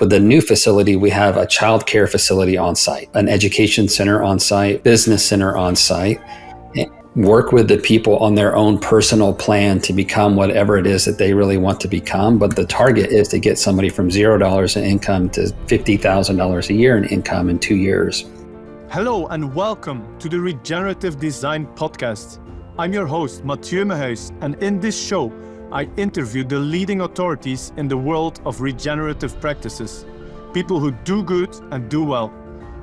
with the new facility, we have a childcare facility on site, an education center on site, business center on site. Work with the people on their own personal plan to become whatever it is that they really want to become. But the target is to get somebody from $0 in income to $50,000 a year in income in 2 years. Hello and welcome to the Regenerative Design Podcast. I'm your host, Mathieu Mehuis, and in this show, I interview the leading authorities in the world of regenerative practices, people who do good and do well.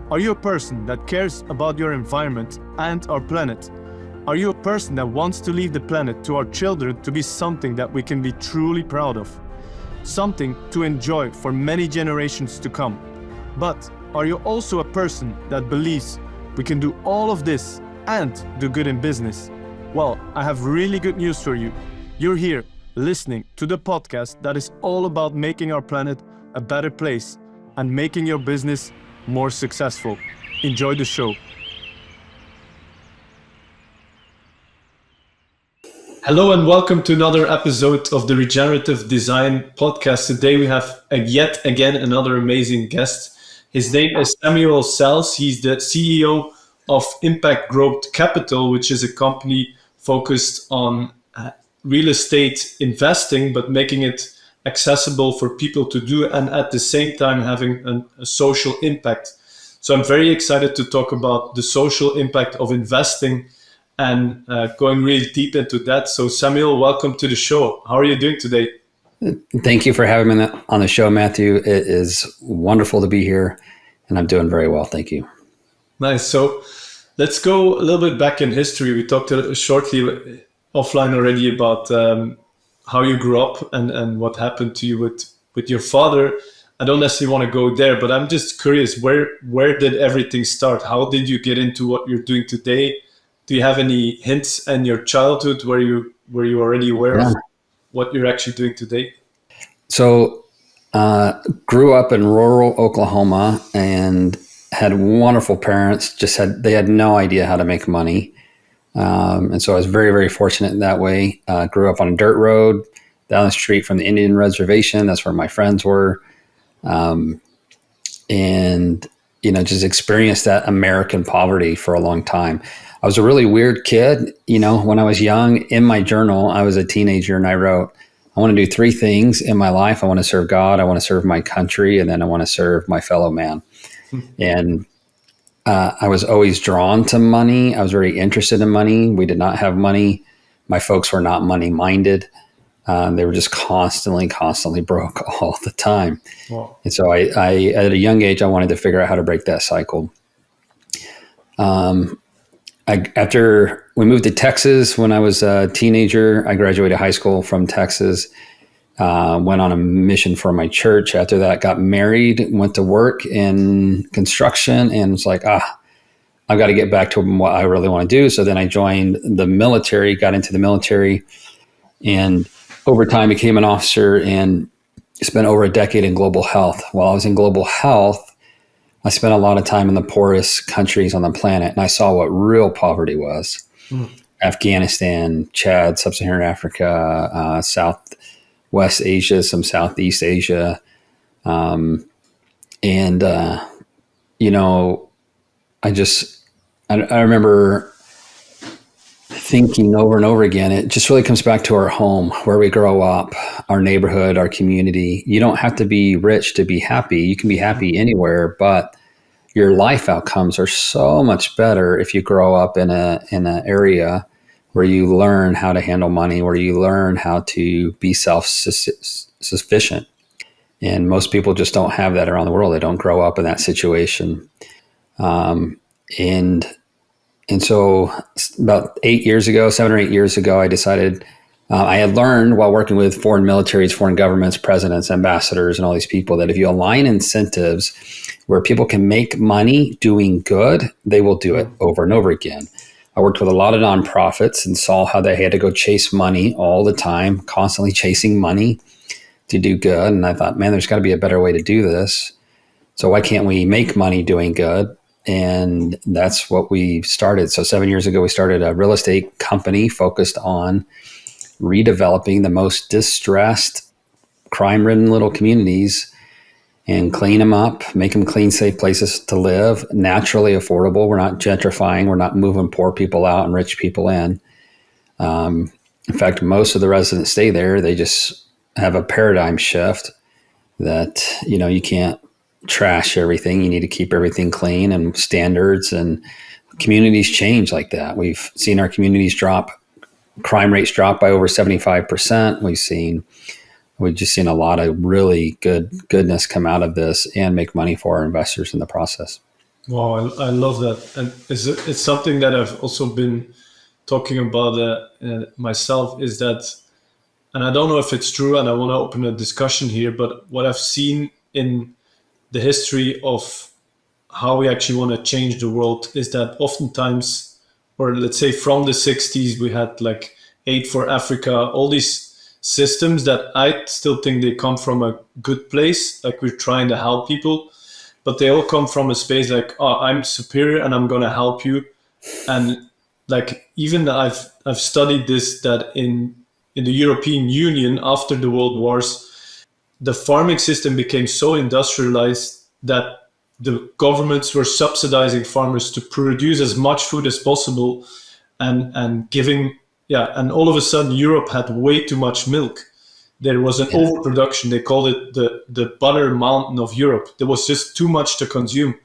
Are you a person that cares about your environment and our planet? Are you a person that wants to leave the planet to our children to be something that we can be truly proud of? Something to enjoy for many generations to come? But are you also a person that believes we can do all of this and do good in business? Well, I have really good news for you. You're here listening to the podcast that is all about making our planet a better place and making your business more successful. Enjoy the show. Hello and welcome to another episode of the Regenerative Design Podcast. Today we have yet again another amazing guest. His name is Samuel Sells. He's the CEO of Impact Growth Capital, which is a company focused on real estate investing, but making it accessible for people to do and at the same time having a social impact. So I'm very excited to talk about the social impact of investing and going really deep into that. So Samuel, welcome to the show. How are you doing today? Thank you for having me on the show, Matthew. It is wonderful to be here, and I'm doing very well. Thank you. Nice. So let's go a little bit back in history. We talked shortly offline already about how you grew up and what happened to you with your father. I don't necessarily want to go there, but I'm just curious, where did everything start? How did you get into what you're doing today? Do you have any hints in your childhood where you already aware of what you're actually doing today? So, grew up in rural Oklahoma and had wonderful parents. They had no idea how to make money, and so I was very, very fortunate in that way. Grew up on a dirt road down the street from the Indian reservation. That's where my friends were, and just experienced that American poverty for a long time. I was a really weird kid. When I was young, in my journal, I was a teenager and I wrote, I want to do 3 things in my life. I want to serve God, I want to serve my country, and then I want to serve my fellow man. And I was always drawn to money. I was very interested in money. We did not have money. My folks were not money minded. They were just constantly broke all the time. Wow. And so I, at a young age, I wanted to figure out how to break that cycle. After we moved to Texas when I was a teenager, I graduated high school from Texas, went on a mission for my church. After that, got married, went to work in construction, and was like, I've got to get back to what I really want to do. So then I joined the military, got into the military, and over time became an officer and spent over a decade in global health. While I was in global health, I spent a lot of time in the poorest countries on the planet, and I saw what real poverty was. Afghanistan, Chad, Sub-Saharan Africa, Southwest Asia, some Southeast Asia. I remember thinking over and over again, it just really comes back to our home, where we grow up, our neighborhood, our community. You don't have to be rich to be happy. You can be happy anywhere, but your life outcomes are so much better if you grow up in an area where you learn how to handle money, where you learn how to be self-sufficient. And most people just don't have that around the world. They don't grow up in that situation. And so about 7 or 8 years ago, I decided I had learned while working with foreign militaries, foreign governments, presidents, ambassadors, and all these people that if you align incentives where people can make money doing good, they will do it over and over again. I worked with a lot of nonprofits and saw how they had to go chase money all the time, constantly chasing money to do good. And I thought, man, there's got to be a better way to do this. So why can't we make money doing good? And that's what we started. So 7 years ago, we started a real estate company focused on redeveloping the most distressed, crime-ridden little communities and clean them up, make them clean, safe places to live, naturally affordable. We're not gentrifying. We're not moving poor people out and rich people in. In fact, most of the residents stay there. They just have a paradigm shift that, you can't trash everything. You need to keep everything clean, and standards, and communities change like that. We've seen our communities crime rates drop by over 75%. We've just seen a lot of really goodness come out of this and make money for our investors in the process. Wow, I love that. And it's something that I've also been talking about myself, is that, and I don't know if it's true, and I want to open a discussion here, but what I've seen in the history of how we actually want to change the world is that oftentimes, or let's say from the 60s, we had like Aid for Africa, all these systems that I still think they come from a good place, like we're trying to help people, but they all come from a space like, oh, I'm superior and I'm going to help you. And like, even I've studied this, that in the European Union after the world wars, the farming system became so industrialized that the governments were subsidizing farmers to produce as much food as possible, and giving, and all of a sudden Europe had way too much milk. There was an overproduction. They called it the butter mountain of Europe. There was just too much to consume.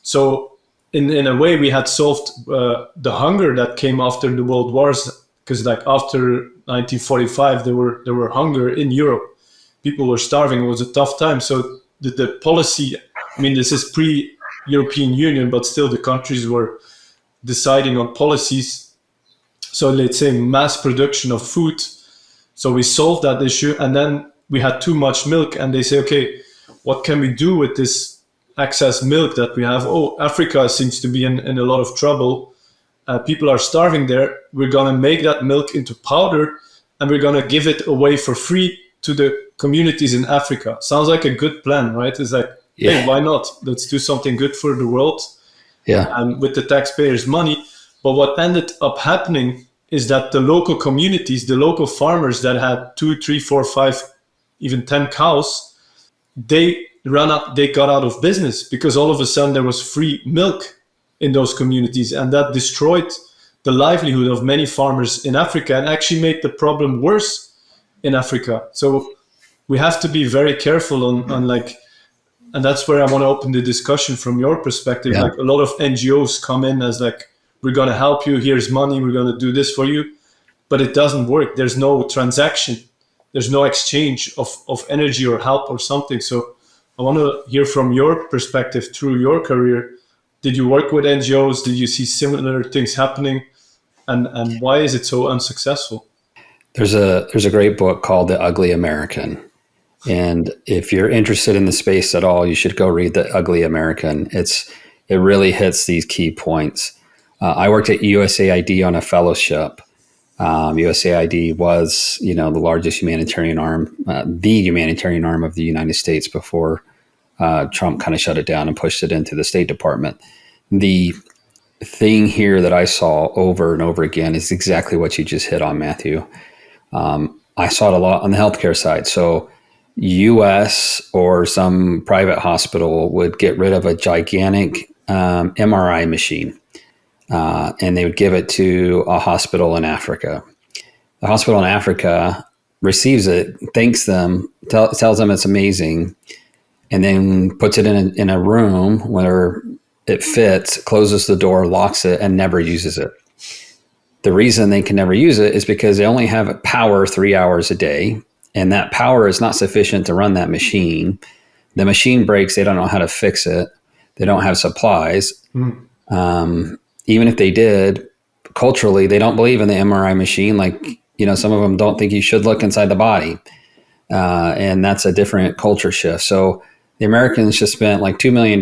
So in a way, we had solved the hunger that came after the world wars, because like after 1945, there were hunger in Europe. People were starving. It was a tough time. So the policy, I mean, this is pre-European Union, but still the countries were deciding on policies. So let's say mass production of food. So we solved that issue, and then we had too much milk, and they say, okay, what can we do with this excess milk that we have? Oh, Africa seems to be in a lot of trouble. People are starving there. We're going to make that milk into powder, and we're going to give it away for free to the communities in Africa. Sounds like a good plan, right? It's like, hey, why not? Let's do something good for the world. And with the taxpayers' money. But what ended up happening is that the local communities, the local farmers that had 2, 3, 4, 5, even 10 cows, they got out of business, because all of a sudden there was free milk in those communities, and that destroyed the livelihood of many farmers in Africa and actually made the problem worse in Africa. So we have to be very careful on like, and that's where I want to open the discussion from your perspective. Like, a lot of NGOs come in as like, we're going to help you, here's money, we're going to do this for you, but it doesn't work. There's no transaction, there's no exchange of energy or help or something. So I want to hear from your perspective through your career. Did you work with NGOs? Did you see similar things happening? And why is it so unsuccessful? There's a great book called The Ugly American. And if you're interested in the space at all, you should go read The Ugly American. It really hits these key points. I worked at USAID on a fellowship. USAID was, the largest humanitarian arm, the humanitarian arm of the United States before Trump kind of shut it down and pushed it into the State Department. The thing here that I saw over and over again is exactly what you just hit on, Matthew. I saw it a lot on the healthcare side. So US or some private hospital would get rid of a gigantic MRI machine. And they would give it to a hospital in Africa. The hospital in Africa receives it, thanks them, tells them it's amazing, and then puts it in a room where it fits, closes the door, locks it, and never uses it. The reason they can never use it is because they only have power 3 hours a day, and that power is not sufficient to run that machine. The machine breaks, they don't know how to fix it. They don't have supplies. Even if they did, culturally, they don't believe in the MRI machine. Like, some of them don't think you should look inside the body. And that's a different culture shift. So the Americans just spent like $2 million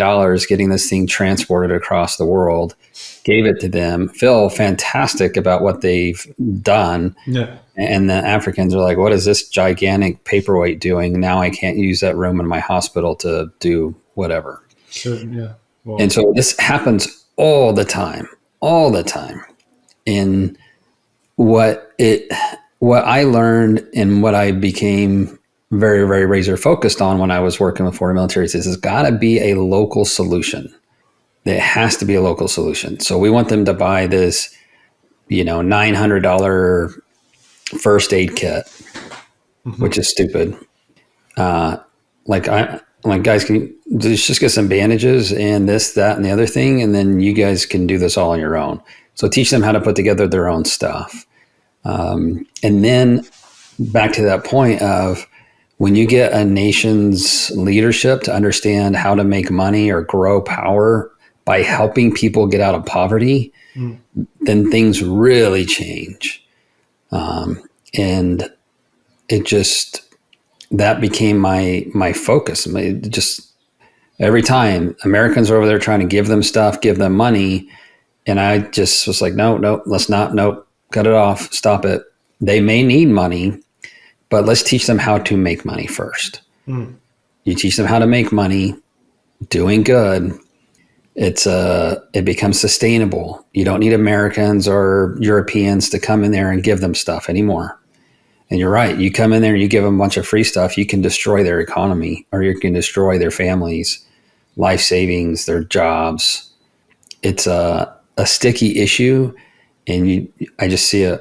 getting this thing transported across the world, gave it to them, feel fantastic about what they've done. Yeah. And the Africans are like, what is this gigantic paperweight doing? Now I can't use that room in my hospital to do whatever. Sure, yeah. Wow. And so this happens all the time. And what I learned and what I became very, very razor focused on when I was working with foreign militaries is it's got to be a local solution. It has to be a local solution. So we want them to buy this, $900 first aid kit, which is stupid. I'm like, guys, can you just get some bandages and this, that, and the other thing, and then you guys can do this all on your own. So teach them how to put together their own stuff. And then back to that point of when you get a nation's leadership to understand how to make money or grow power by helping people get out of poverty, then things really change. And it just, that became my focus. Just every time Americans are over there trying to give them stuff, give them money. And I just was like, no, let's not, nope, cut it off, stop it. They may need money, but let's teach them how to make money first. You teach them how to make money, doing good. It becomes sustainable. You don't need Americans or Europeans to come in there and give them stuff anymore. And you're right. You come in there and you give them a bunch of free stuff, you can destroy their economy, or you can destroy their families, life savings, their jobs. It's a sticky issue. And I've seen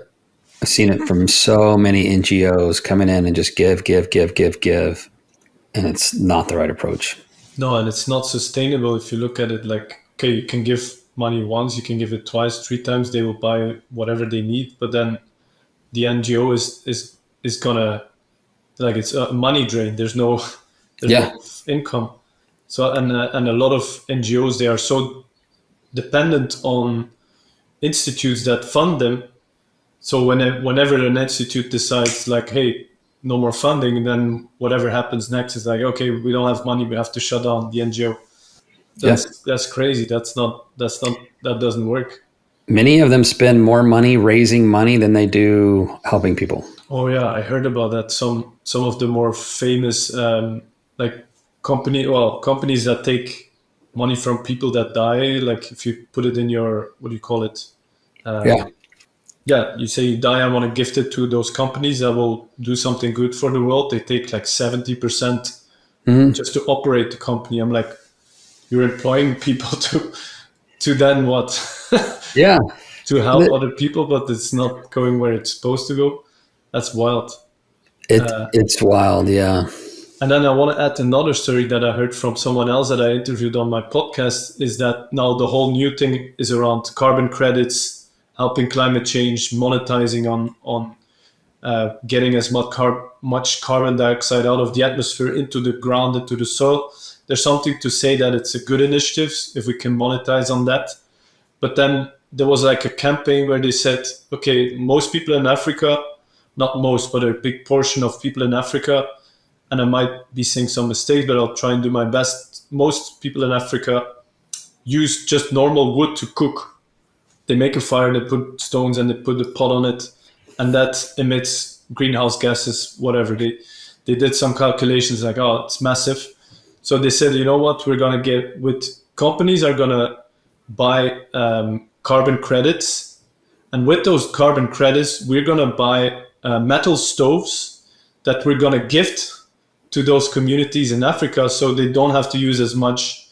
it from so many NGOs coming in and just give. And it's not the right approach. No, and it's not sustainable if you look at it like, okay, you can give money once, you can give it twice, 3 times, they will buy whatever they need. But then the NGO is gonna, like, it's a money drain. There's no income. So and a lot of NGOs, they are so dependent on institutes that fund them. So whenever an institute decides like, hey, no more funding, then whatever happens next is like, okay, we don't have money, we have to shut down the NGO. That's crazy. That doesn't work. Many of them spend more money raising money than they do helping people. Oh yeah, I heard about that. Some of the more famous companies that take money from people that die. Like if you put it in your, what do you call it? You say you die, I want to gift it to those companies that will do something good for the world. They take like 70% just to operate the company. I'm like, you're employing people to then what? Yeah. To help other people, but it's not going where it's supposed to go. That's wild. It's wild, yeah. And then I want to add another story that I heard from someone else that I interviewed on my podcast, is that now the whole new thing is around carbon credits, helping climate change, monetizing on getting as much carbon dioxide out of the atmosphere into the ground, into the soil. There's something to say that it's a good initiative if we can monetize on that. But then there was like a campaign where they said, okay, most people in Africa, not most, but a big portion of people in Africa, and I might be saying some mistakes, but I'll try and do my best. Most people in Africa use just normal wood to cook. They make a fire, they put stones and they put the pot on it, and that emits greenhouse gases, whatever. They did some calculations like, oh, it's massive. So they said, you know what, we're going to get with companies are going to buy carbon credits. And with those carbon credits, we're going to buy metal stoves that we're going to gift to those communities in Africa, so they don't have to use as much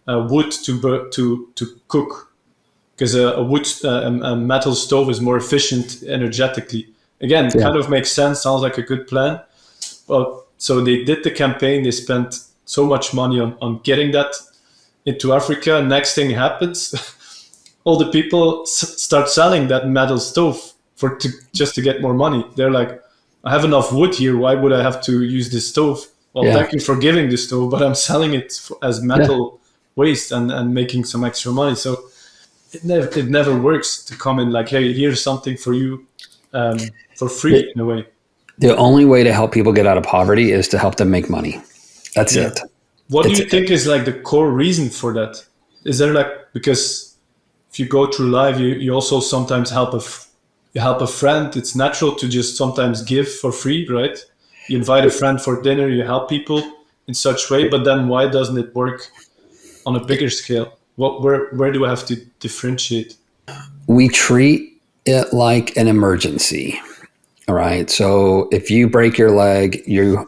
wood to cook, because a metal stove is more efficient energetically. Again, kind of makes sense, sounds like a good plan. But so they did the campaign, they spent so much money on getting that into Africa. Next thing happens, all the people start selling that metal stove just to get more money. They're like, I have enough wood here, why would I have to use this stove? Well, thank you for giving the stove, but I'm selling it as metal waste and making some extra money. So it never works to come in like, hey, here's something for you for free in a way. The only way to help people get out of poverty is to help them make money. That's it. What do you think is like the core reason for that? Is there like, because if you go through life, you also sometimes help a friend. It's natural to just sometimes give for free, right? You invite a friend for dinner, you help people in such way, but then why doesn't it work on a bigger scale? Where do I have to differentiate? We treat it like an emergency. All right. So if you break your leg, you're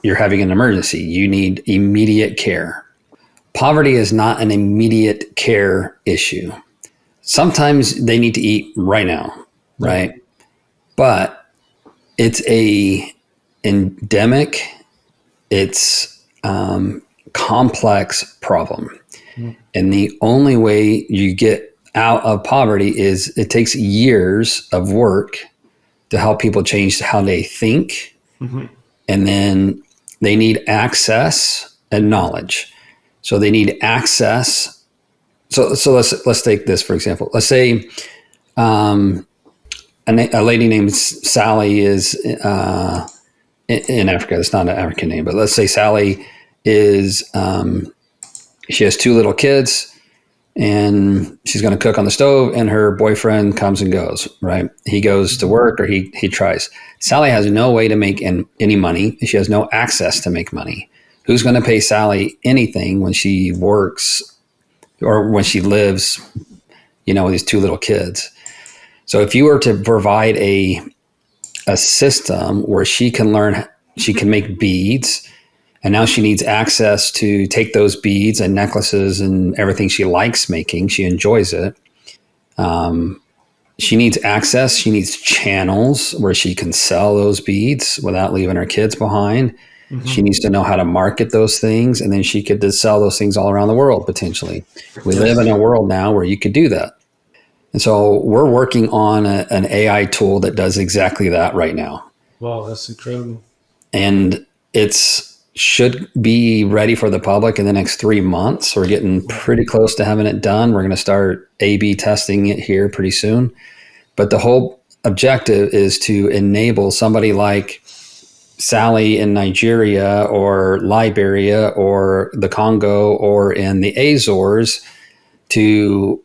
having an emergency. You need immediate care. Poverty is not an immediate care issue. Sometimes they need to eat right now, right? But it's a endemic, it's complex problem. And the only way you get out of poverty is it takes years of work to help people change how they think. And then they need access and knowledge. So they need access. So let's take this for example. Let's say a lady named Sally is in Africa. It's not an African name, but let's say Sally is she has two little kids, and she's going to cook on the stove, and her boyfriend comes and goes, right? He goes to work, or he tries. Sally has no way to make any money. She has no access to make money. Who's going to pay Sally anything when she works or when she lives, with these two little kids? So if you were to provide a system where she can make beads, and now she needs access to take those beads and necklaces and everything she likes making. She enjoys it. She needs access. She needs channels where she can sell those beads without leaving her kids behind. She needs to know how to market those things, and then she could just sell those things all around the world, potentially. We live in a world now where you could do that. And so we're working on an AI tool that does exactly that right now. Wow, that's incredible. And it's should be ready for the public in the next 3 months. We're getting pretty close to having it done. We're going to start A/B testing it here pretty soon. But the whole objective is to enable somebody like Sally in Nigeria or Liberia or the Congo or in the Azores to,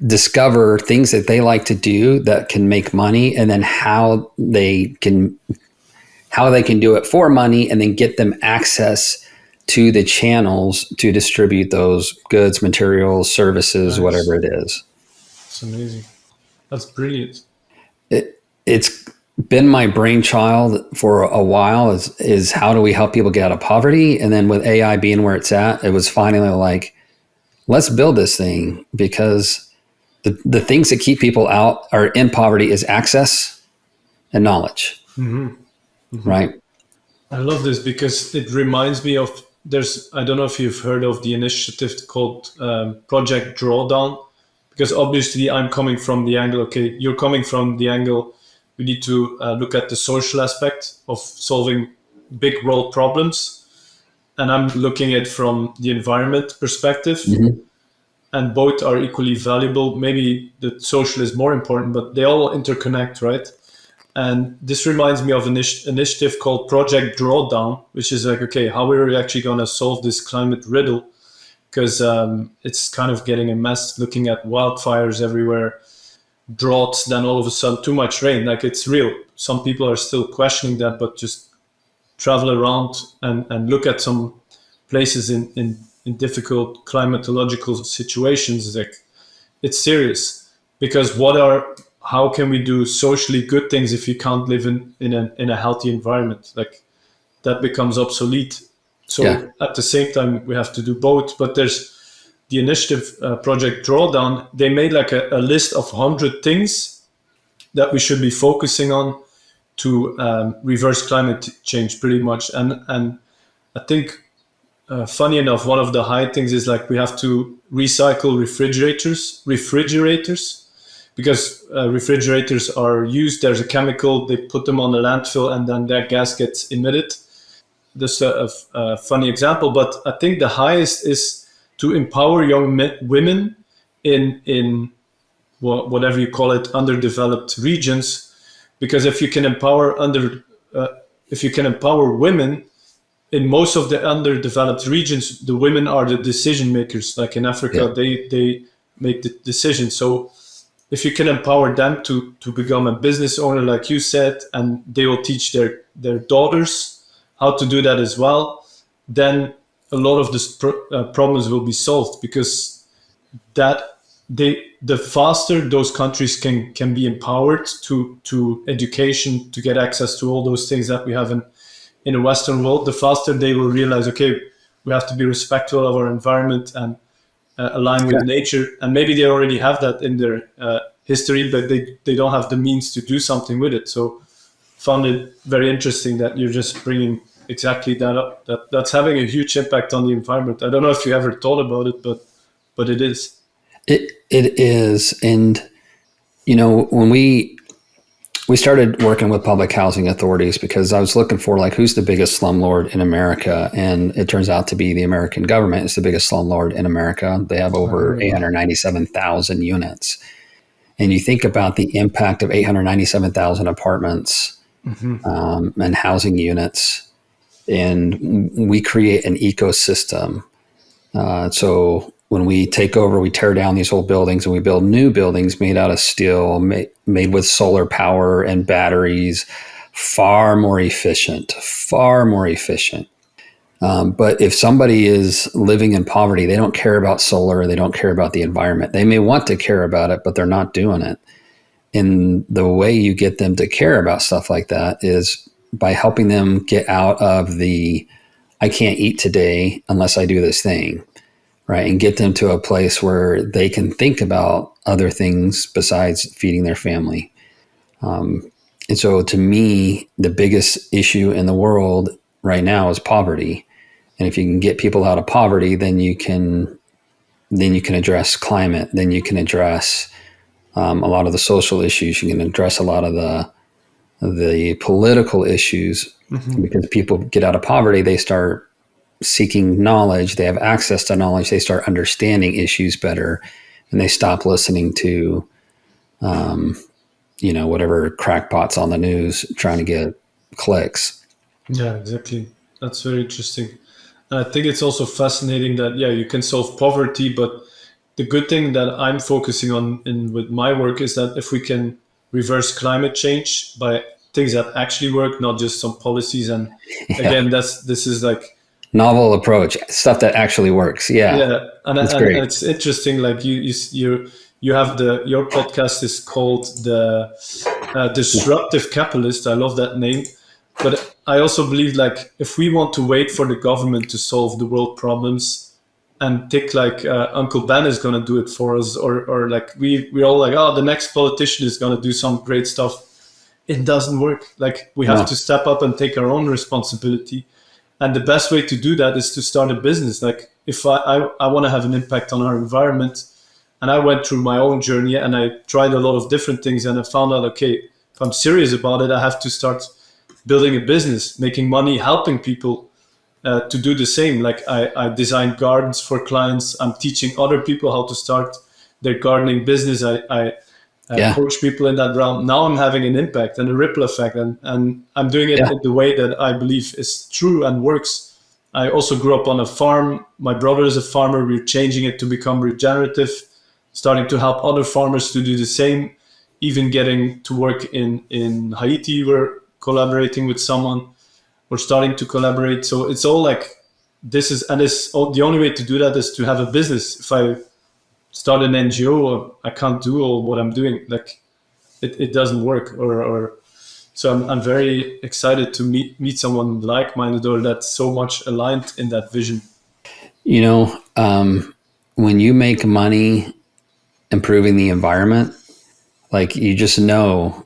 discover things that they like to do that can make money, and then how they can do it for money, and then get them access to the channels to distribute those goods, materials, services, whatever it is. It's amazing. That's brilliant. It's been my brainchild for a while is how do we help people get out of poverty? And then with AI being where it's at, it was finally like, let's build this thing, because the things that keep people out or in poverty is access and knowledge. Right. I love this because it reminds me of I don't know if you've heard of the initiative called Project Drawdown, because obviously I'm coming from the angle, okay, you're coming from the angle, we need to look at the social aspect of solving big world problems. And I'm looking at from the environment perspective. And both are equally valuable. Maybe the social is more important, but they all interconnect, right? And this reminds me of an initiative called Project Drawdown, which is like, okay, how are we actually going to solve this climate riddle? Because it's kind of getting a mess, looking at wildfires everywhere, droughts, then all of a sudden too much rain. Like, it's real. Some people are still questioning that, but just travel around and look at some places in difficult climatological situations. Like, it's serious, because how can we do socially good things if you can't live in a healthy environment? Like, that becomes obsolete. So At the same time, we have to do both. But there's the initiative Project Drawdown. They made like a list of 100 things that we should be focusing on to reverse climate change, pretty much. And I think, funny enough, one of the high things is like we have to recycle refrigerators, because refrigerators are used. There's a chemical, they put them on a landfill, and then that gas gets emitted. This is a funny example, but I think the highest is to empower young women in whatever you call it, underdeveloped regions, because if you can empower women in most of the underdeveloped regions, the women are the decision makers. Like in Africa, they make the decision. So if you can empower them to become a business owner, like you said, and they will teach their daughters how to do that as well, then a lot of the problems will be solved, because that the faster those countries can be empowered to education, to get access to all those things that we have in the Western world, the faster they will realize, okay, we have to be respectful of our environment and align with nature. And maybe they already have that in their history, but they don't have the means to do something with it. So found it very interesting that you're just bringing exactly that up. That's having a huge impact on the environment. I don't know if you ever thought about it, but it is. It is. And, when we started working with public housing authorities, because I was looking for who's the biggest slumlord in America. And it turns out to be the American government is the biggest slumlord in America. They have over 897,000 units. And you think about the impact of 897,000 apartments and housing units, and we create an ecosystem. So when we take over, we tear down these old buildings and we build new buildings made out of steel, made with solar power and batteries, far more efficient. But if somebody is living in poverty, they don't care about solar, they don't care about the environment. They may want to care about it, but they're not doing it. And the way you get them to care about stuff like that is by helping them get out of the, I can't eat today unless I do this thing, right? And get them to a place where they can think about other things besides feeding their family. And so to me, the biggest issue in the world right now is poverty. And if you can get people out of poverty, then you can address climate, then you can address a lot of the social issues, you can address a lot of the political issues, because people get out of poverty, they start seeking knowledge, they have access to knowledge, they start understanding issues better, and they stop listening to, whatever crackpots on the news trying to get clicks. Yeah, exactly. That's very interesting. And I think it's also fascinating that, you can solve poverty, but the good thing that I'm focusing on with my work is that if we can reverse climate change by things that actually work, not just some policies. And again, this is novel approach, stuff that actually works. Yeah. And it's interesting. You have your podcast is called the Disruptive Capitalist. I love that name. But I also believe if we want to wait for the government to solve the world problems and think Uncle Ben is going to do it for us, or we're all the next politician is going to do some great stuff. It doesn't work. We have to step up and take our own responsibility. And the best way to do that is to start a business. If I want to have an impact on our environment, and I went through my own journey and I tried a lot of different things, and I found out, okay, if I'm serious about it, I have to start building a business, making money, helping people to do the same. I design gardens for clients. I'm teaching other people how to start their gardening business. I coach people in that realm. Now I'm having an impact and a ripple effect, and I'm doing it in the way that I believe is true and works. I also grew up on a farm. My brother is a farmer. We're changing it to become regenerative, starting to help other farmers to do the same, even getting to work in Haiti. We're collaborating with someone. We're starting to collaborate. So it's all the only way to do that is to have a business. If I start an NGO, I can't do all what I'm doing. It doesn't work. So I'm very excited to meet someone like-minded or that's so much aligned in that vision. When you make money improving the environment, you just know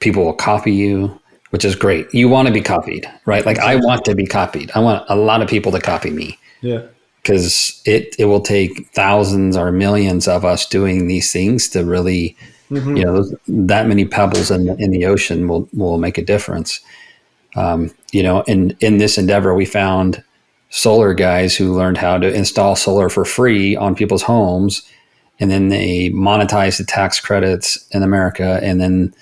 people will copy you, which is great. You want to be copied, right? I want to be copied. I want a lot of people to copy me. Yeah. Because it will take thousands or millions of us doing these things to really, that many pebbles in the ocean will make a difference. In this endeavor, we found solar guys who learned how to install solar for free on people's homes, and then they monetize the tax credits in America, and then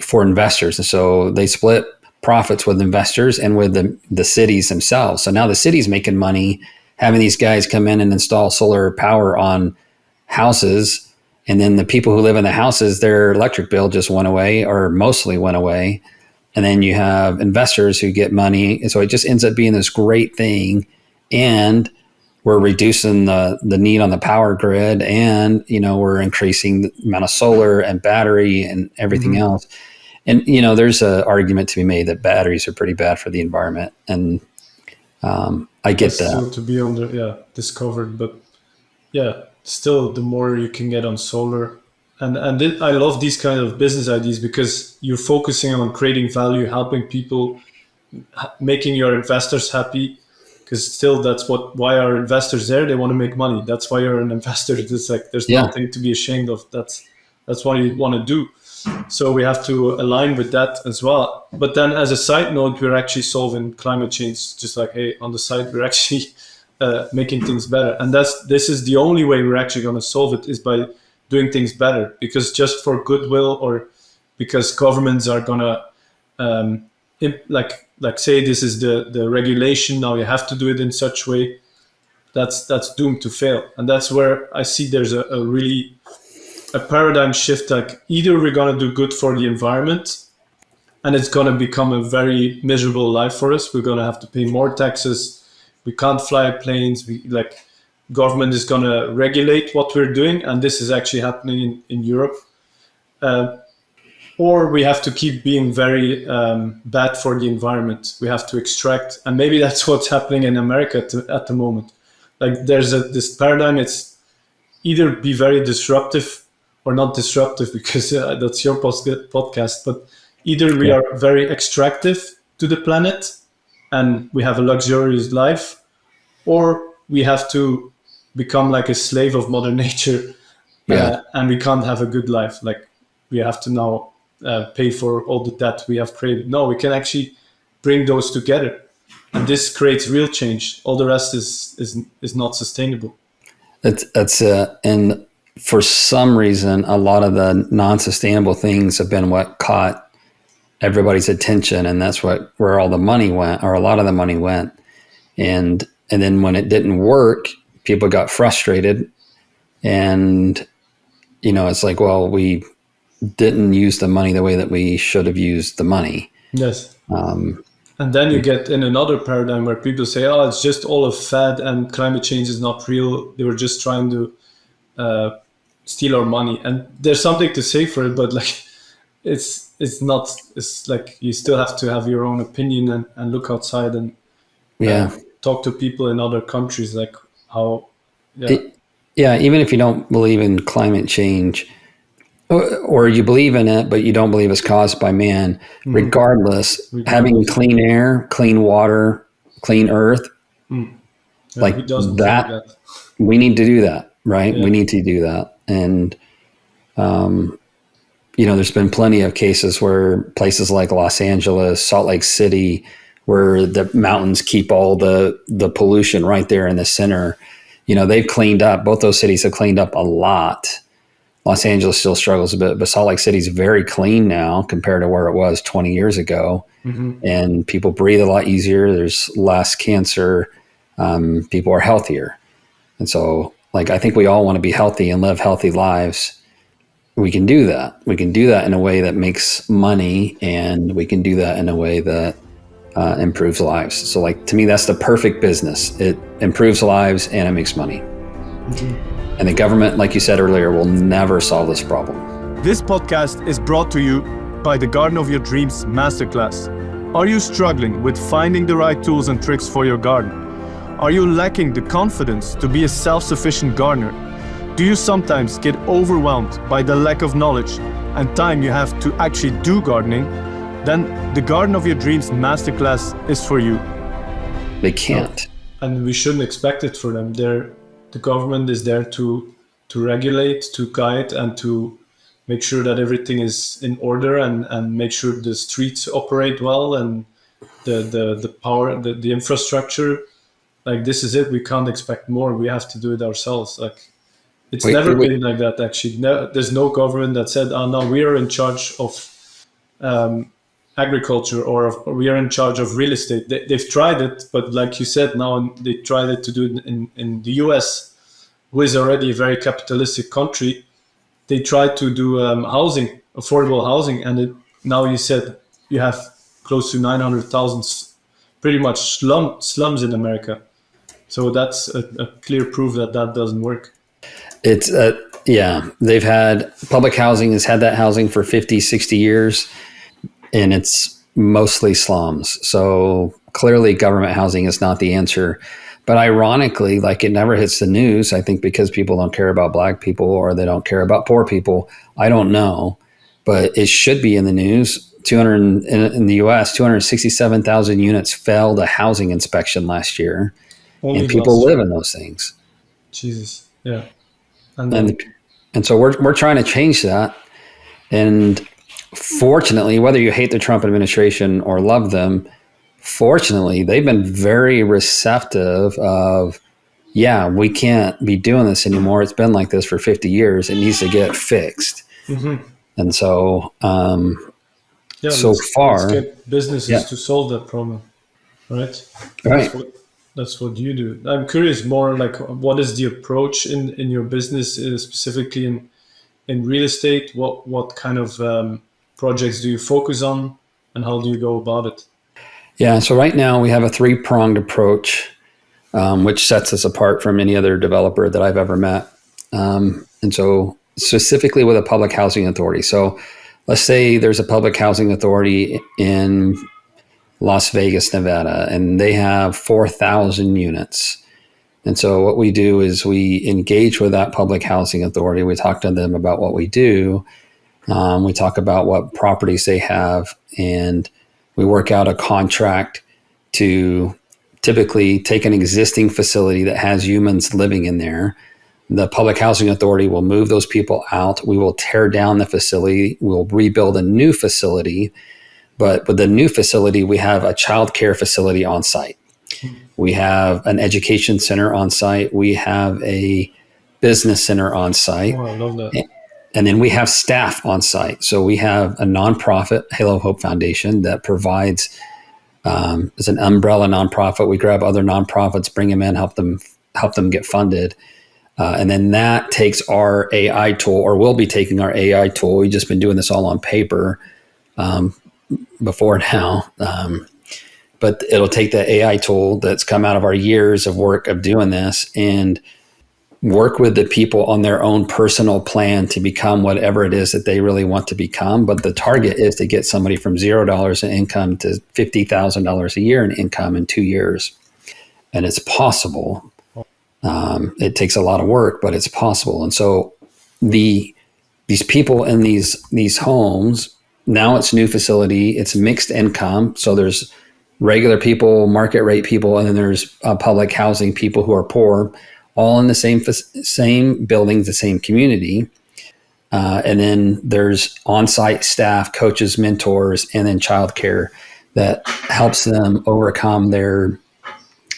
for investors. And so they split profits with investors and with the cities themselves. So now the city's making money having these guys come in and install solar power on houses. And then the people who live in the houses, their electric bill just went away, or mostly went away. And then you have investors who get money. And so it just ends up being this great thing. And we're reducing the need on the power grid, and we're increasing the amount of solar and battery and everything else. And there's an argument to be made that batteries are pretty bad for the environment, and I get that. Still to be discovered, but still the more you can get on solar, and I love these kind of business ideas because you're focusing on creating value, helping people, making your investors happy. Because still, that's why are investors there? They want to make money. That's why you're an investor. It's like there's nothing to be ashamed of. That's what you want to do. So we have to align with that as well. But then, as a side note, we're actually solving climate change. Just like, hey, on the side, we're actually making things better. And this is the only way we're actually going to solve it, is by doing things better. Because just for goodwill, or because governments are going to like say this is the regulation, now you have to do it in such way, that's doomed to fail. And that's where I see there's a really a paradigm shift. Like, either we're going to do good for the environment and it's going to become a very miserable life for us. We're going to have to pay more taxes. We can't fly planes. Government is going to regulate what we're doing. And this is actually happening in Europe. Or we have to keep being very bad for the environment. We have to extract, and maybe that's what's happening in America at the moment. Like, there's this paradigm. It's either be very disruptive or not disruptive, because that's your podcast. But either we are very extractive to the planet and we have a luxurious life, or we have to become like a slave of Mother Nature, and we can't have a good life. Like, we have to now pay for all the debt we have created. No, we can actually bring those together, and this creates real change. All the rest is not sustainable. That's and for some reason, a lot of the non-sustainable things have been what caught everybody's attention, and that's where all the money went, or a lot of the money went. And then when it didn't work, people got frustrated, and it's like, well, we didn't use the money the way that we should have used the money. Yes. And then you get in another paradigm where people say, oh, it's just all a fad and climate change is not real. They were just trying to steal our money. And there's something to say for it, but like, it's not, it's like, you still have to have your own opinion and look outside and talk to people in other countries, like how, even if you don't believe in climate change, or you believe in it, but you don't believe it's caused by man, regardless, having clean air, clean water, clean earth, like that, we need to do that, right? We need to do that. And, there's been plenty of cases where places like Los Angeles, Salt Lake City, where the mountains keep all the pollution right there in the center, they've cleaned up, both those cities have cleaned up a lot. Los Angeles still struggles a bit, but Salt Lake City is very clean now compared to where it was 20 years ago. And people breathe a lot easier. There's less cancer. People are healthier. And so, like, I think we all want to be healthy and live healthy lives. We can do that. We can do that in a way that makes money, and we can do that in a way that improves lives. So, like, to me, that's the perfect business. It improves lives and it makes money. And the government, like you said earlier, will never solve this problem. This podcast is brought to you by the Garden of Your Dreams Masterclass. Are you struggling with finding the right tools and tricks for your garden? Are you lacking the confidence to be a self-sufficient gardener? Do you sometimes get overwhelmed by the lack of knowledge and time you have to actually do gardening? Then the Garden of Your Dreams Masterclass is for you. They can't. And we shouldn't expect it for them. The government is there to regulate, to guide, and to make sure that everything is in order, and make sure the streets operate well, and the power, the infrastructure. Like, this is it. We can't expect more. We have to do it ourselves. Like, it's never been like that, actually. There's no government that said, oh, no, we are in charge of agriculture, or we are in charge of real estate. They've tried it, but like you said, now they tried it to do it in the US, who is already a very capitalistic country. They tried to do housing, affordable housing, and now you said you have close to 900,000 pretty much slums in America. So that's a clear proof that that doesn't work. It's yeah, they've had public housing has had that housing for 50, 60 years, and it's mostly slums. So clearly government housing is not the answer. But ironically, like, it never hits the news, I think because people don't care about Black people or they don't care about poor people. I don't know, but it should be in the news. 200 in the US, 267,000 units failed a housing inspection last year, Only and people last live year. in those things. Jesus. Yeah. And then, And so we're trying to change that. And fortunately, whether you hate the Trump administration or love them, fortunately, they've been very receptive of, yeah, we can't be doing this anymore. It's been like this for 50 years. It needs to get fixed. And so, yeah, so let's far, get businesses yeah, to solve that problem, right? right. That's what you do. I'm curious more, like, what is the approach in your business, specifically in real estate? What kind of projects do you focus on, and how do you go about it? Yeah. So right now we have a three-pronged approach, which sets us apart from any other developer that I've ever met. And so specifically with a public housing authority. So let's say there's a public housing authority in Las Vegas, Nevada, and they have 4,000 units. And so what we do is we engage with that public housing authority. We talk to them about what we do. We talk about what properties they have, and we work out a contract to typically take an existing facility that has humans living in there. The public housing authority will move those people out. We will tear down the facility. We'll rebuild a new facility. But with the new facility, we have a childcare facility on site. We have an education center on site. We have a business center on site. Oh, I love that. And then we have staff on site. So we have a nonprofit, Halo of Hope Foundation, that provides, as an umbrella nonprofit. We grab other nonprofits, bring them in, help them get funded. And then that takes our AI tool, or will be taking our AI tool. We've just been doing this all on paper before now. But it'll take the AI tool that's come out of our years of work of doing this and work with the people on their own personal plan to become whatever it is that they really want to become. But the target is to get somebody from $0 in income to $50,000 a year in income in 2 years. And it's possible. It takes a lot of work, but it's possible. And so these people in these homes, now it's new facility, it's mixed income. So there's regular people, market rate people, and then there's public housing people who are poor, all in the same buildings, the same community. And then there's on-site staff, coaches, mentors, and then childcare that helps them overcome their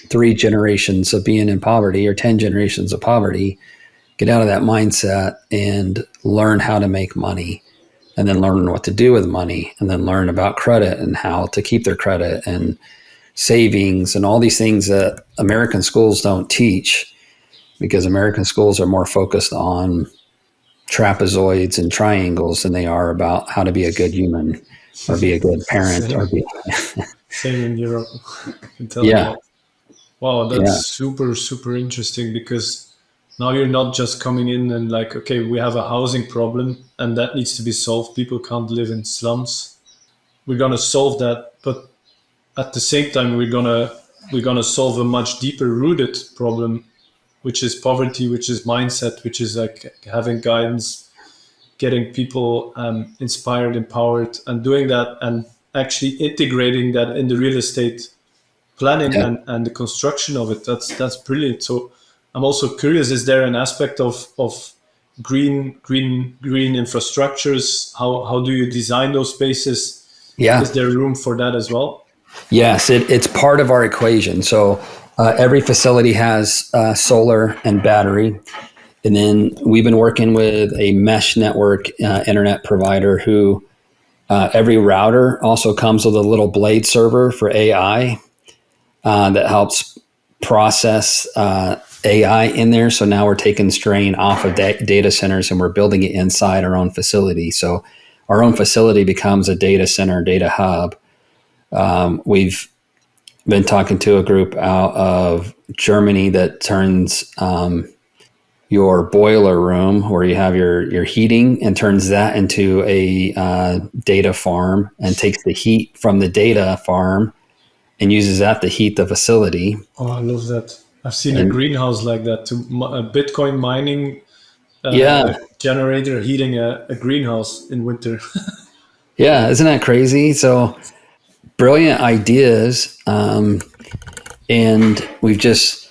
3 generations of being in poverty or 10 generations of poverty, get out of that mindset and learn how to make money, and then learn what to do with money, and then learn about credit and how to keep their credit and savings and all these things that American schools don't teach, because American schools are more focused on trapezoids and triangles than they are about how to be a good human or be a good parent. Same in Europe. I can tell Yeah. you. Wow, that's super, super interesting, because now you're not just coming in and like, okay, we have a housing problem and that needs to be solved. People can't live in slums. We're gonna solve that, but at the same time, we're gonna solve a much deeper rooted problem, which is poverty, which is mindset, which is like having guidance, getting people inspired, empowered, and doing that, and actually integrating that in the real estate planning and the construction of it. That's brilliant. So I'm also curious, is there an aspect of green infrastructures? How do you design those spaces? Yeah. Is there room for that as well? Yes, it's part of our equation. So every facility has solar and battery. And then we've been working with a mesh network internet provider who every router also comes with a little blade server for AI that helps process AI in there. So now we're taking strain off of data centers and we're building it inside our own facility. So our own facility becomes a data center, data hub. We've been talking to a group out of Germany that turns your boiler room where you have your heating and turns that into a data farm and takes the heat from the data farm and uses that to heat the facility. Oh, I love that. I've seen a And greenhouse like that, to a Bitcoin mining yeah, generator heating a greenhouse in winter. yeah, isn't that crazy? So brilliant ideas, and we've just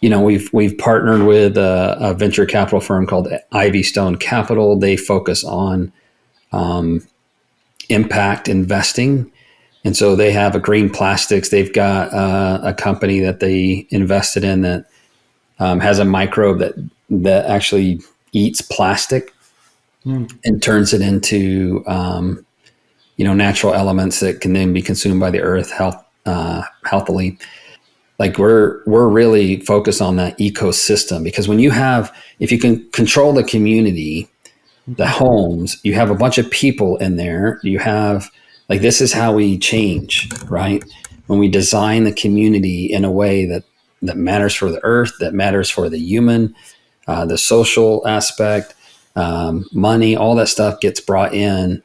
we've partnered with a venture capital firm called Ivy Stone Capital. They focus on impact investing. And so they have a green plastics. They've got a company that they invested in that has a microbe that actually eats plastic and turns it into natural elements that can then be consumed by the earth healthily. Like we're really focused on that ecosystem, because if you can control the community, the homes, you have a bunch of people in there. You have, like, this is how we change, right? When we design the community in a way that matters for the earth, that matters for the human, the social aspect, money, all that stuff gets brought in.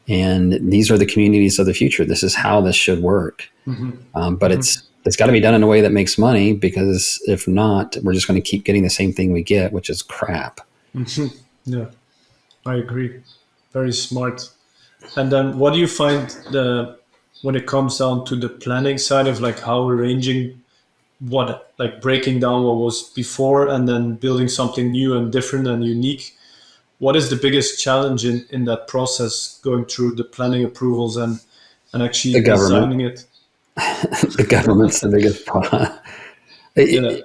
And these are the communities of the future. This is how this should work. But it's got to be done in a way that makes money, because if not, we're just going to keep getting the same thing we get, which is crap. Yeah, I agree. Very smart. And then what do you find when it comes down to the planning side of like how arranging like breaking down what was before and then building something new and different and unique? What is the biggest challenge in that process, going through the planning approvals and actually The government. designing it? The government's the biggest problem. Yeah,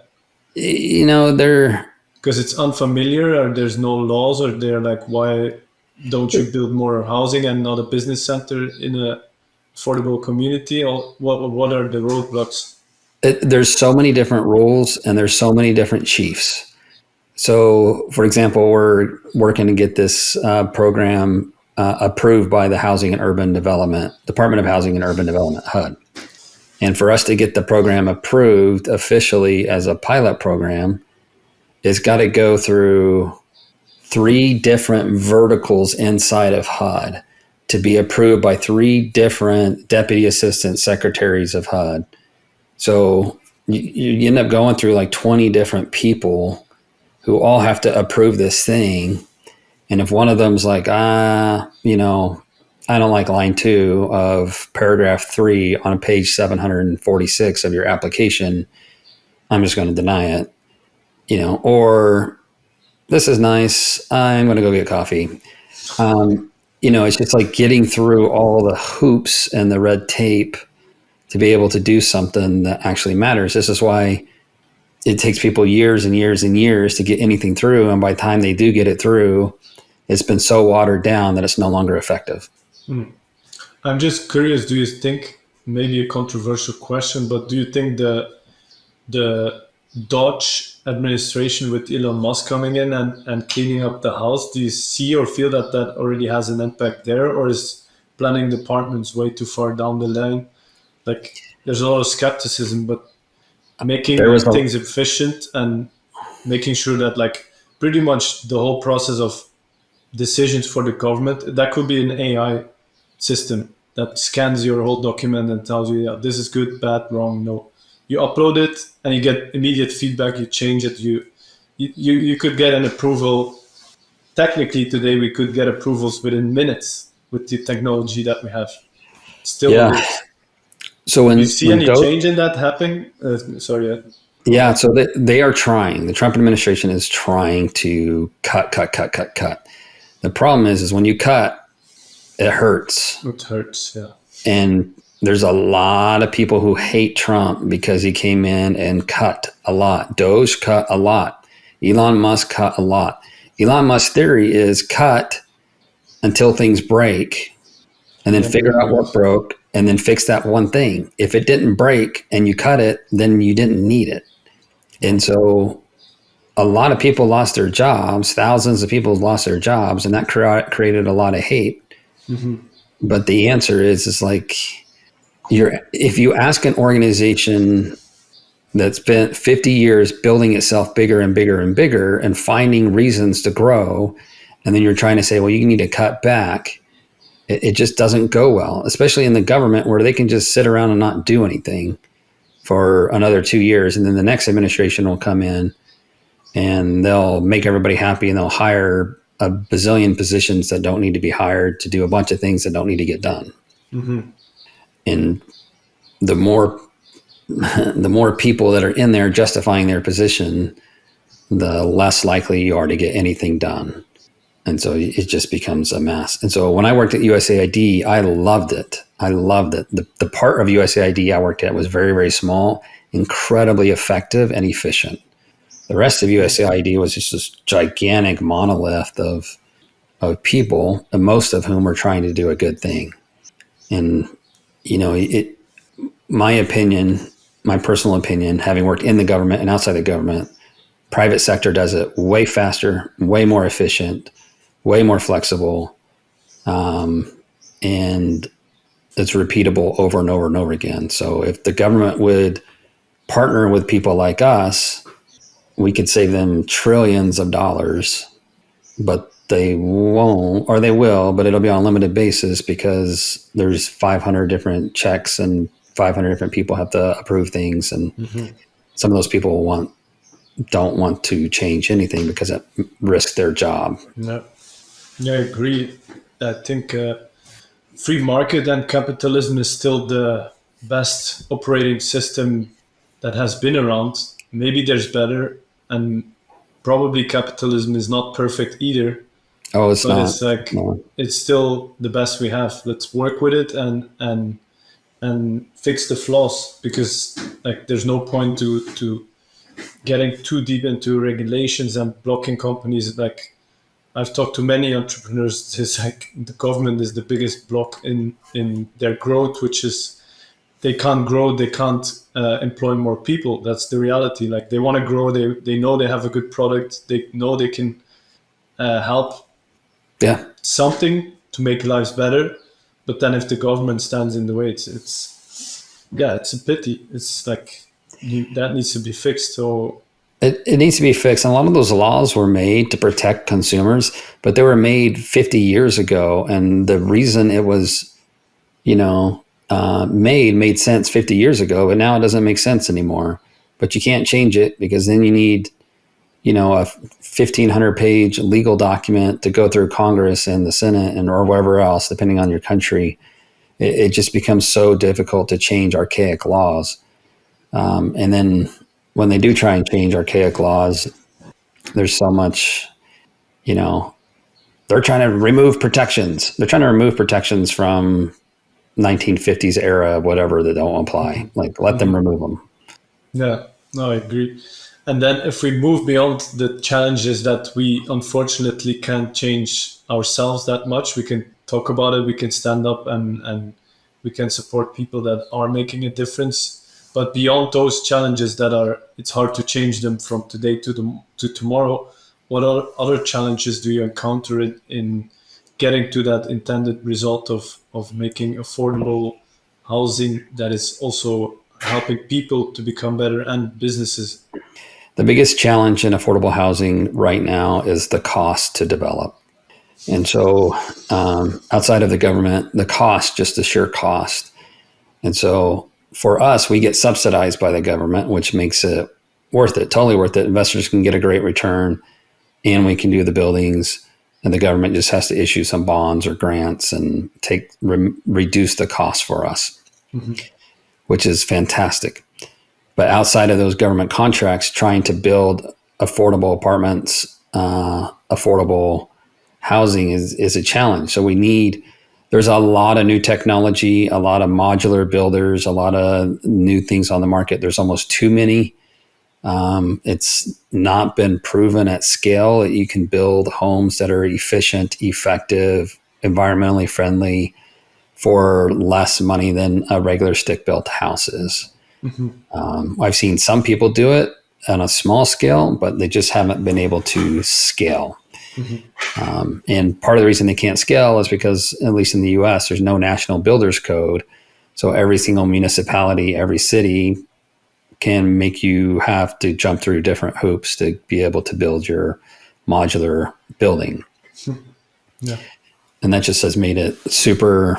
They're because it's unfamiliar, or there's no laws, or they're like, why don't you build more housing and not a business center in a affordable community? Or what are the roadblocks? there's so many different rules and there's so many different chiefs. So, for example, we're working to get this program approved by the Housing and Urban Development Department of Housing and Urban Development (HUD). And for us to get the program approved officially as a pilot program, it's got to go through 3 different verticals inside of HUD to be approved by 3 different deputy assistant secretaries of HUD. So you end up going through like 20 different people who all have to approve this thing. And if one of them's like, I don't like line 2 of paragraph 3 on page 746 of your application, I'm just going to deny it, or this is nice, I'm going to go get coffee. It's just like getting through all the hoops and the red tape to be able to do something that actually matters. This is why it takes people years and years and years to get anything through. And by the time they do get it through, it's been so watered down that it's no longer effective. I'm just curious, do you think, maybe a controversial question, but do you think the Dodge administration with Elon Musk coming in and cleaning up the house, do you see or feel that already has an impact there, or is planning departments way too far down the line? Like, there's a lot of skepticism, but making things efficient and making sure that like pretty much the whole process of decisions for the government, that could be an AI system that scans your whole document and tells you, yeah, this is good, bad, wrong, no. You upload it and you get immediate feedback, you change it, you could get an approval. Technically today we could get approvals within minutes with the technology that we have. Still, yeah. So do you see any change in that happening? Sorry. Yeah, so they are trying. The Trump administration is trying to cut. The problem is when you cut, it hurts. It hurts, yeah. And there's a lot of people who hate Trump because he came in and cut a lot. Doge cut a lot. Elon Musk cut a lot. Elon Musk's theory is cut until things break and then figure out what broke and then fix that one thing. If it didn't break and you cut it, then you didn't need it. And so a lot of people lost their jobs. Thousands of people lost their jobs, and that created a lot of hate. But the answer is like, if you ask an organization that's spent 50 years building itself bigger and bigger and bigger and finding reasons to grow, and then you're trying to say, well, you need to cut back, it just doesn't go well, especially in the government where they can just sit around and not do anything for another 2 years. And then the next administration will come in and they'll make everybody happy and they'll hire a bazillion positions that don't need to be hired to do a bunch of things that don't need to get done. Mm-hmm. And the more people that are in there justifying their position, the less likely you are to get anything done. And so it just becomes a mess. And so when I worked at USAID, I loved it. The part of USAID I worked at was very, very small, incredibly effective and efficient. The rest of USAID was just this gigantic monolith of people, and most of whom were trying to do a good thing. And, my opinion, my personal opinion, having worked in the government and outside the government, private sector does it way faster, way more efficient, way more flexible, and it's repeatable over and over and over again. So if the government would partner with people like us, we could save them trillions of dollars, but they won't, or they will, but it'll be on a limited basis because there's 500 different checks and 500 different people have to approve things. And some of those people don't want to change anything because it risks their job. No. Yeah, I agree. I think free market and capitalism is still the best operating system that has been around. Maybe there's better, and probably capitalism is not perfect either. Oh, it's but not. It's like It's still the best we have. Let's work with it and fix the flaws, because like there's no point to getting too deep into regulations and blocking companies. Like I've talked to many entrepreneurs, it's like the government is the biggest block in their growth, which is they can't grow, they can't employ more people. That's the reality. Like they want to grow, they know they have a good product, they know they can help something to make lives better. But then if the government stands in the way, it's a pity. It's like that needs to be fixed. So it needs to be fixed. And a lot of those laws were made to protect consumers, but they were made 50 years ago. And the reason it was, made sense 50 years ago, but now it doesn't make sense anymore. But you can't change it because then you need, a 1,500 page legal document to go through Congress and the Senate or wherever else, depending on your country. It just becomes so difficult to change archaic laws. And then when they do try and change archaic laws, there's so much, they're trying to remove protections. They're trying to remove protections from 1950s era, whatever, that don't apply. Like, let them remove them. Yeah, no, I agree. And then if we move beyond the challenges that we unfortunately can't change ourselves that much, we can talk about it, we can stand up and we can support people that are making a difference. But beyond those challenges it's hard to change them from today to tomorrow, what other challenges do you encounter in getting to that intended result of making affordable housing that is also helping people to become better and businesses? The biggest challenge in affordable housing right now is the cost to develop. And so outside of the government, the cost, just the sheer cost. And so for us, we get subsidized by the government, which makes it worth it, totally worth it. Investors can get a great return and we can do the buildings, and the government just has to issue some bonds or grants and reduce the cost for us, which is fantastic. But outside of those government contracts, trying to build affordable apartments, affordable housing is a challenge. So there's a lot of new technology, a lot of modular builders, a lot of new things on the market. There's almost too many. It's not been proven at scale that you can build homes that are efficient, effective, environmentally friendly for less money than a regular stick-built house is. I've seen some people do it on a small scale, but they just haven't been able to scale. And part of the reason they can't scale is because, at least in the US, there's no national builders code So every single municipality, every city can make you have to jump through different hoops to be able to build your modular building. Yeah. And that just has made it super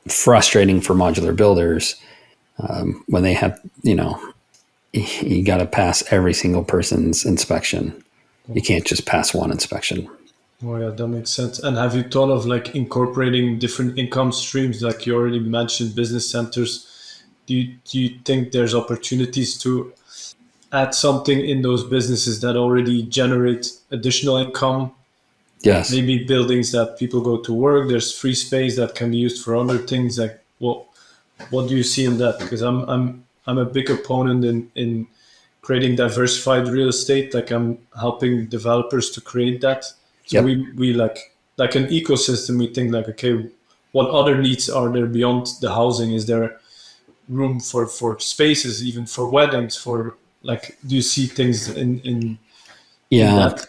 frustrating for modular builders when they have, you got to pass every single person's inspection. You can't just pass one inspection. Oh yeah, that makes sense. And have you thought of like incorporating different income streams? Like you already mentioned business centers. Do you think there's opportunities to add something in those businesses that already generate additional income? Yes. Maybe buildings that people go to work, there's free space that can be used for other things. Like what do you see in that? Because I'm a big opponent in creating diversified real estate. Like I'm helping developers to create that. So we like an ecosystem. We think like, okay, what other needs are there beyond the housing? Is there room for spaces, even for weddings? For like, do you see things in that?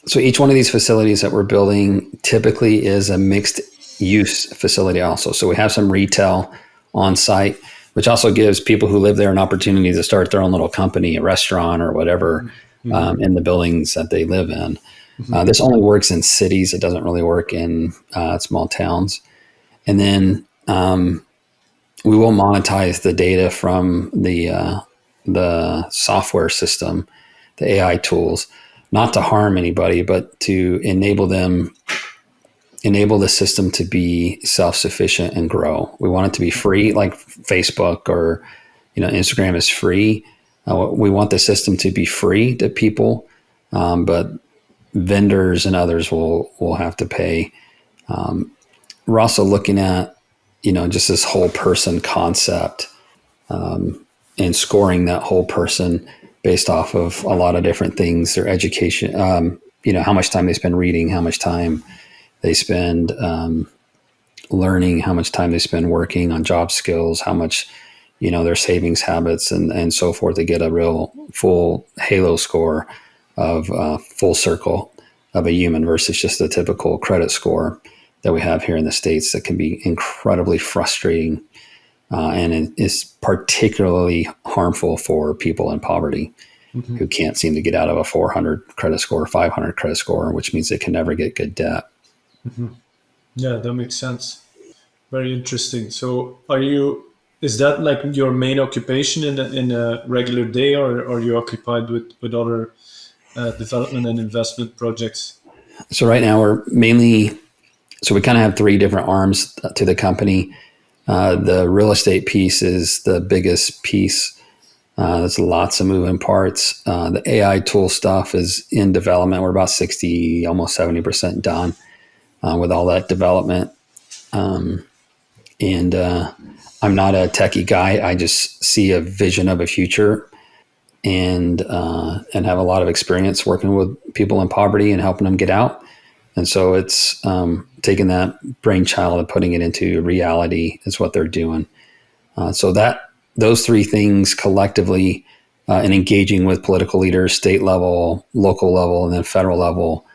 So each one of these facilities that we're building typically is a mixed use facility also. So we have some retail on site, which also gives people who live there an opportunity to start their own little company, a restaurant or whatever, in the buildings that they live in. This only works in cities. It doesn't really work in small towns. And then we will monetize the data from the software system, the AI tools, not to harm anybody, but to enable the system to be self-sufficient and grow. We want it to be free, like Facebook or Instagram is free. We want the system to be free to people, but vendors and others will have to pay. We're also looking at just this whole person concept, and scoring that whole person based off of a lot of different things, their education, how much time they spend reading, how much time they spend learning, how much time they spend working on job skills, how much, their savings habits and so forth, to get a real full halo score of full circle of a human versus just the typical credit score that we have here in the States that can be incredibly frustrating. And it is particularly harmful for people in poverty who can't seem to get out of a 400 credit score, 500 credit score, which means they can never get good debt. Yeah, that makes sense. Very interesting. So is that like your main occupation in a regular day, or are you occupied with other development and investment projects? So right now we kind of have three different arms to the company. The real estate piece is the biggest piece. There's lots of moving parts. The AI tool stuff is in development. We're about 60, almost 70% done with all that development. And I'm not a techie guy. I just see a vision of a future and have a lot of experience working with people in poverty and helping them get out. And so it's taking that brainchild and putting it into reality is what they're doing. So those three things collectively, and engaging with political leaders, state level, local level, and then federal level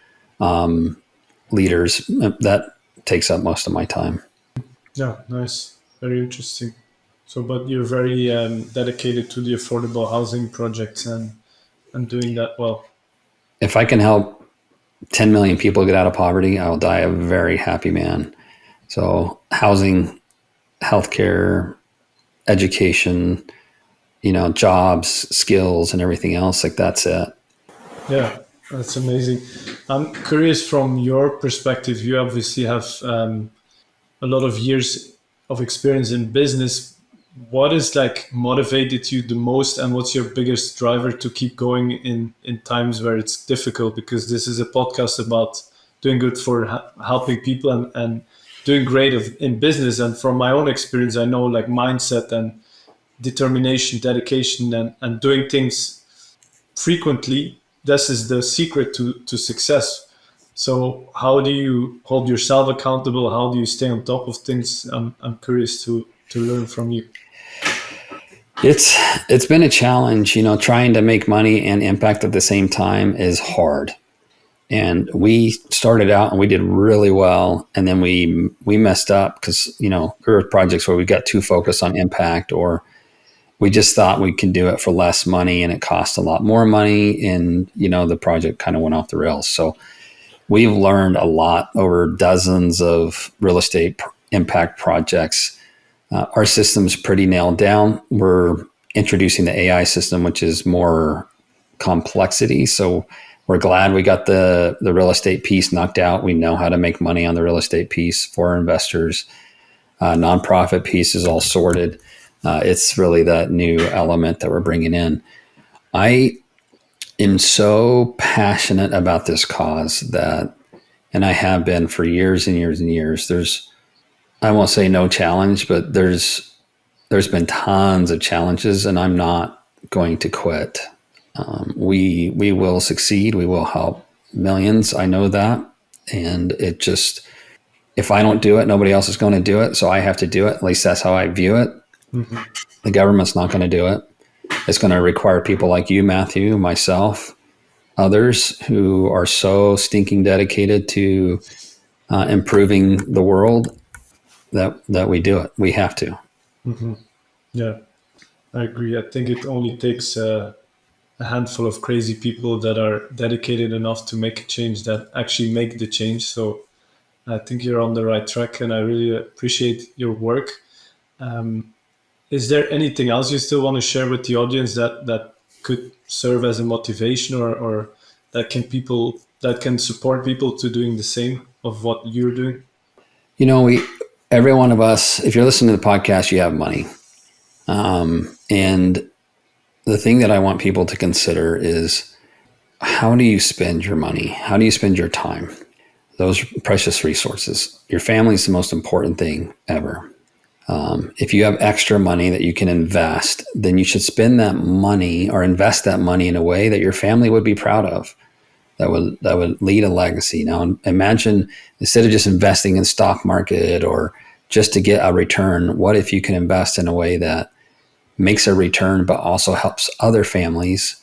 leaders, that takes up most of my time. Yeah, nice. Very interesting. So, but you're very dedicated to the affordable housing projects and doing that well. If I can help 10 million people get out of poverty, I will die a very happy man. So housing, healthcare, education, jobs, skills, and everything else, like that's it. Yeah, that's amazing. I'm curious from your perspective. You obviously have a lot of years of experience in business. What is like motivated you the most, and what's your biggest driver to keep going in times where it's difficult? Because this is a podcast about doing good for helping people and doing great in business. And from my own experience, I know like mindset and determination, dedication, and doing things frequently, this is the secret to success. So how do you hold yourself accountable? How do you stay on top of things? I'm curious to learn from you. It's been a challenge, trying to make money and impact at the same time is hard. And we started out and we did really well. And then we messed up because, there were projects where we got too focused on impact, or we just thought we could do it for less money and it cost a lot more money. And, the project kind of went off the rails. So we've learned a lot over dozens of real estate impact projects. Our system's pretty nailed down. We're introducing the AI system, which is more complexity. So we're glad we got the real estate piece knocked out. We know how to make money on the real estate piece for our investors. Nonprofit piece is all sorted. It's really that new element that we're bringing in. I am so passionate about this cause and I have been for years and years and years. I won't say no challenge, but there's been tons of challenges, and I'm not going to quit. We will succeed. We will help millions. I know that. And if I don't do it, nobody else is going to do it. So I have to do it. At least that's how I view it. Mm-hmm. The government's not going to do it. It's going to require people like you, Matthew, myself, others who are so stinking dedicated to improving the world that we do it. We have to. Mm-hmm. Yeah, I agree. I think it only takes a handful of crazy people that are dedicated enough to make a change that actually make the change. So I think you're on the right track, and I really appreciate your work. Is there anything else you still want to share with the audience that could serve as a motivation, or that can support people to doing the same of what you're doing? Every one of us, if you're listening to the podcast, you have money. And the thing that I want people to consider is, how do you spend your money? How do you spend your time? Those precious resources. Your family is the most important thing ever. If you have extra money that you can invest, then you should spend that money or invest that money in a way that your family would be proud of. That would lead a legacy. Now, imagine, instead of just investing in stock market or just to get a return, what if you can invest in a way that makes a return, but also helps other families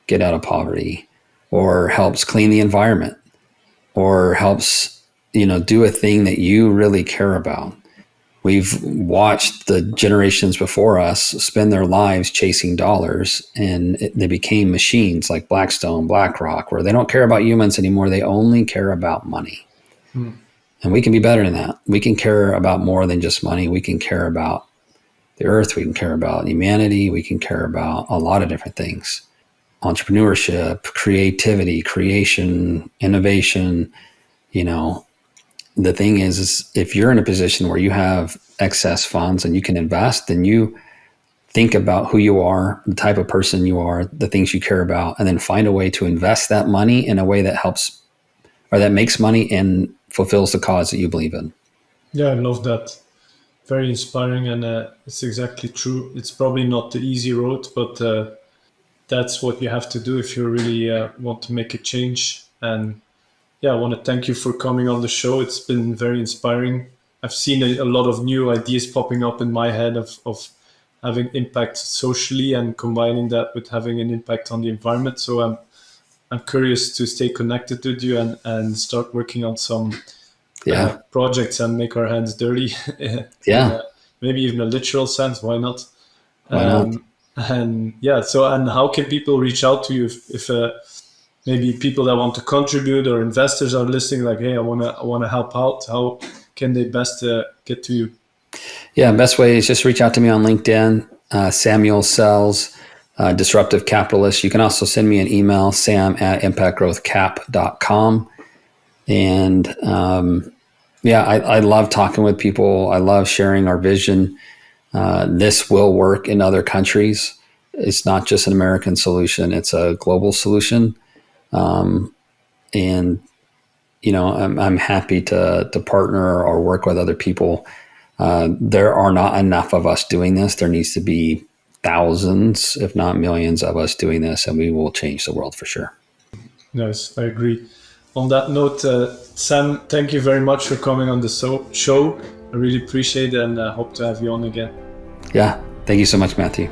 get out of poverty, or helps clean the environment, or helps, do a thing that you really care about. We've watched the generations before us spend their lives chasing dollars, and they became machines like Blackstone, BlackRock, where they don't care about humans anymore. They only care about money. And we can be better than that. We can care about more than just money. We can care about the earth. We can care about humanity. We can care about a lot of different things. Entrepreneurship, creativity, creation, innovation. The thing is if you're in a position where you have excess funds and you can invest, then you think about who you are, the type of person you are, the things you care about, and then find a way to invest that money in a way that helps, or that makes money and fulfills the cause that you believe in. Yeah, I love that. Very inspiring, and it's exactly true. It's probably not the easy road, but that's what you have to do if you really want to make a change. And I want to thank you for coming on the show. It's been very inspiring. I've seen a lot of new ideas popping up in my head of having impact socially and combining that with having an impact on the environment. So I'm curious to stay connected with you and start working on some projects and make our hands dirty. Maybe even a literal sense. Why not? And how can people reach out to you if maybe people that want to contribute or investors are listening, like, hey, I want to help out? How can they best get to you? Yeah, best way is just reach out to me on LinkedIn, Samuel Sells, Disruptive Capitalist. You can also send me an email, sam@impactgrowthcap.com. And I love talking with people. I love sharing our vision. This will work in other countries. It's not just an American solution. It's a global solution. I'm happy to partner or work with other people. There are not enough of us doing this. There needs to be thousands, if not millions of us doing this, and we will change the world for sure. Yes, I agree. On that note, Sam, thank you very much for coming on the show. I really appreciate it, and I hope to have you on again. Yeah, thank you so much, Matthew.